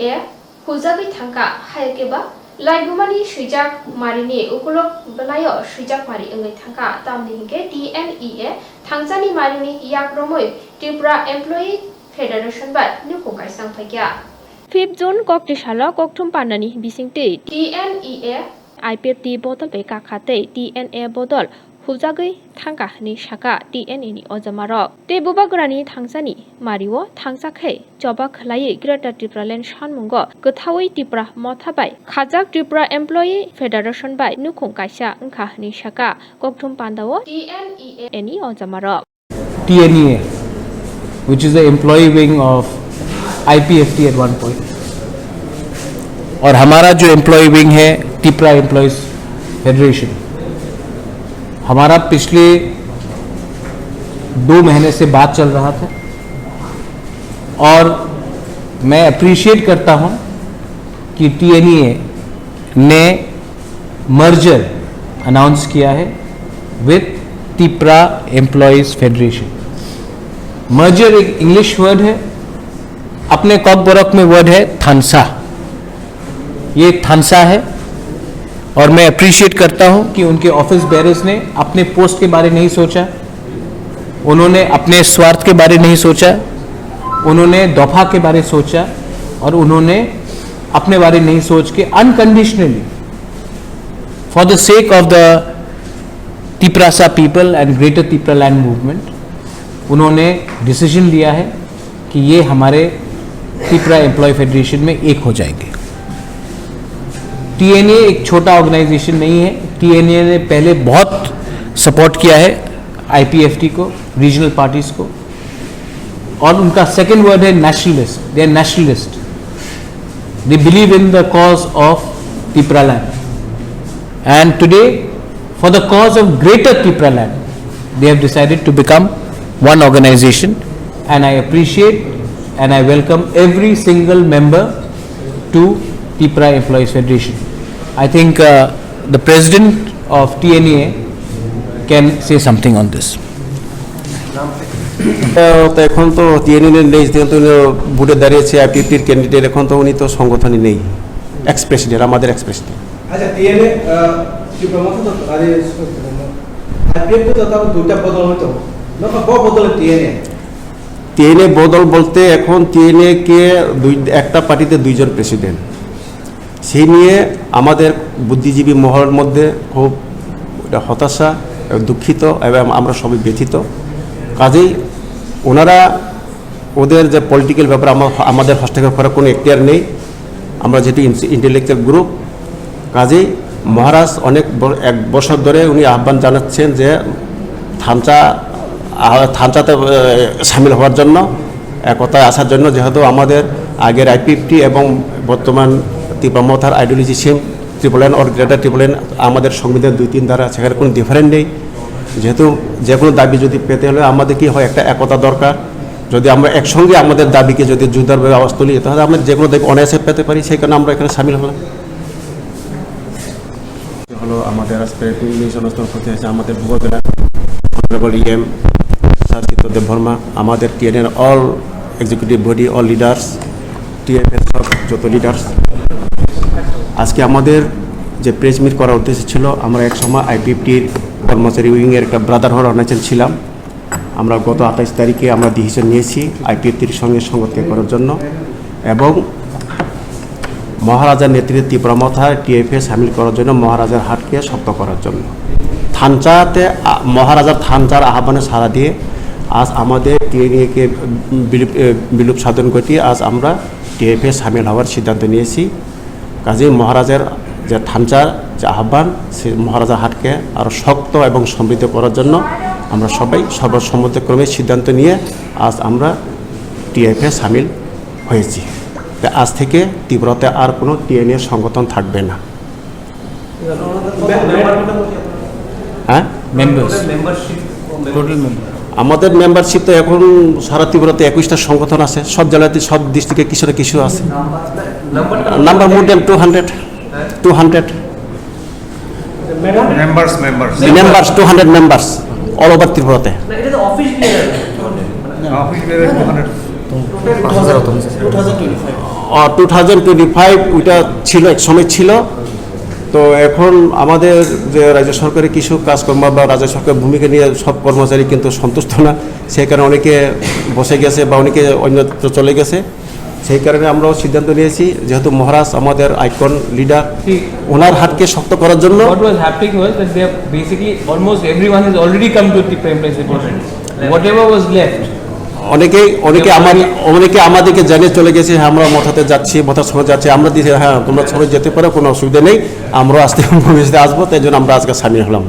TNEA Huzagi Tanka Haikeba Laigumani Shijak Marini Ukulok Belayo Shijak Mari Engai Tanka Tamni Hinge TNEA Tangzani Marini Yak Romoy Tripura Employee Federation Bat Nukokai Sangpagya 5 June Kokti Shala Koktum Panani Bisingte TNEA IPFT botol pe kakate TNA botol Huzagi Tanka ni Shaka TNE ni Ozamarok Te Bubagrani Tangsani Mario Tangsakhe Jobak Lai Greater Tripura Land Shanmungo Gothawi Tripura Mothabai Khajak Tripura Employee Federation by Nukong Kaisha Nkha ni Shaka Koktum Pandawo TNEA ni Ozamarok TNEA, which is the employee wing of IPFT at one point. और हमारा जो employ wing है Tripura employees federation, हमारा पिछले 2 महीने से बात चल रहा था और मैं अप्रिशिएट करता हूं कि TNEA ने मर्जर अनाउंस किया है with Tripura employees federation. Merger एक इंग्लिश वर्ड है, अपने कॉकबोरक में वर्ड है थानसा। ये थानसा है और मैं अप्रिशिएट करता हूं कि उनके ऑफिस बेयरर्स ने अपने पोस्ट के बारे नहीं सोचा, उन्होंने अपने स्वार्थ के बारे नहीं सोचा, उन्होंने दफा के बारे सोचा और उन्होंने अपने बारे नहीं सोच के unconditionally for the sake of the त्रिपुरासा people and greater Tripura land movement उन्होंने डिसीजन लिया है कि ये हमारे त्रिपुरा एम्प्लॉय फेडरेशन में एक हो जाएंगे। TNA एक छोटा ऑर्गेनाइजेशन नहीं है। TNA ने पहले बहुत सपोर्ट किया है IPFT को, रीजनल पार्टीज को, और उनका सेकेंड वर्ड है nationalist. They are nationalist, they believe in the cause of Tripura land and today for the cause of greater Tripura land they have decided to become one organization, and I appreciate and I welcome every single member to Tripura Employees Federation. I think the president of TNA can say something on this. তো এখন তো TNA নেই, যেহেতু ভোটে দাঁড়িয়েছে IPFTর candidate, এখন তো উনি তো সংগঠনে নেই, এক্স প্রেসিডেন্ট, আমাদের এক্স প্রেসিডেন্ট। আচ্ছা, TNA কি প্রমোট তো আরে IPFT তো তার দুটো বদল হতো না, কত বদল TNA বদল বলতে এখন TNA কে একটা পার্টিতে 2 জন প্রেসিডেন্ট, সেই নিয়ে আমাদের বুদ্ধিজীবী মহলের মধ্যে খুব হতাশা, দুঃখিত এবং আমরা সবাই ব্যথিত। কাজেই ওনারা ওদের যে পলিটিক্যাল ব্যাপারে আমাদের হস্তক্ষেপ করার কোনো এখতিয়ার নেই। আমরা যেহেতু ইন্টেলেকচুয়াল গ্রুপ, কাজেই মহারাজ অনেক 1 বছর ধরে উনি আহ্বান জানাচ্ছেন যে থানচাতে সামিল হওয়ার জন্য, একতায় আসার জন্য, যেহেতু আমাদের আগের IPFT এবং বর্তমান ত্রিপুরা মথার ideology same, triple N or greater triple N, আমাদের সংবিধান 2-3 ধারা, সেখানে কোনো ডিফারেন্ট নেই। যেহেতু যে কোনো দাবি যদি পেতে হলে আমাদের কি হয়, একটা একতা দরকার। যদি আমরা একসঙ্গে আমাদের দাবিকে যদি জোরদারভাবে আওয়াজ তুলি, তাহলে আমরা যে কোনো দাবি অনায়াসে পেতে পারি। সেই কারণে আমরা এখানে সামিল হলাম। হলো আমাদের আজকে অনুষ্ঠান করতে হয়েছে আমাদের ভূগোল অনারেবল EM স্যার চিত্তদেব বর্মা, আমাদের TNA all executive body, all leaders, TFS যত লিডার্স। আজকে আমাদের যে প্রেস মিট করার উদ্দেশ্য ছিল, আমরা এক সময় IPFTর কর্মচারী উইংয়ের একটা ব্রাদারহুড অর্গানাইজেশন ছিলাম। আমরা গত 28 তারিখে আমরা ডিসিশন নিয়েছি IPFTর সঙ্গে সংগঠন করার জন্য এবং মহারাজার নেতৃত্বে ত্রিপুরা মথায় TFS সামিল করার জন্য, মহারাজার হাটকে শক্ত করার জন্য। থানচাতে মহারাজার থানচার আহ্বানে সাড়া দিয়ে আজ আমাদের TNA-কে বিলুপ সাধন ঘটিয়ে আজ আমরা TFS সামিল হওয়ার সিদ্ধান্ত নিয়েছি। কাজেই মহারাজার যে থানচার যে আহ্বান, সে মহারাজার হাটকে আরও শক্ত এবং সমৃদ্ধ করার জন্য আমরা সবাই সর্বসম্মতিক্রমে সিদ্ধান্ত নিয়ে আজ আমরা TFS সামিল হয়েছি। আজ থেকে ত্রিপুরাতে আর কোনো TNA সংগঠন থাকবে না। হ্যাঁ, আমাদের মেম্বারশিপ তো এখন সারা ত্রিপুরাতে 21টা সংগঠন আছে, সব জেলাতে, সব ডিস্ট্রিক্টে কিছু না কিছু আছে। নাম্বার মোর দেন 200 members 200 members all over ত্রিপুরাতে। 2025 ওইটা ছিল, এক সময় ছিল। তো এখন আমাদের যে রাজ্য সরকারের কিছু কাজকর্ম বা রাজ্য সরকারের ভূমিকা নিয়ে সব কর্মচারী কিন্তু সন্তুষ্ট না, সেই কারণে অনেকে বসে গেছে বা অনেকে অন্যত্র চলে গেছে। সেই কারণে আমরাও সিদ্ধান্ত নিয়েছি, যেহেতু মহারাজ আমাদের আইকন লিডার, ওনার হাতকে শক্ত করার জন্য। What was happening was that they have basically almost everyone has already come to the prime principle. Whatever was left. অনেকে আমাদেরকে জানিয়ে চলে গেছে, হ্যাঁ আমরা মথাতে যাচ্ছি, মথার সময় যাচ্ছি। আমরা দিয়েছি হ্যাঁ তোমরা সবাই যেতে পারো, কোনো অসুবিধা নেই, আমরা আসতে ভবিষ্যতে আসবো, তাই জন্য আমরা আজকে সামিল হলাম।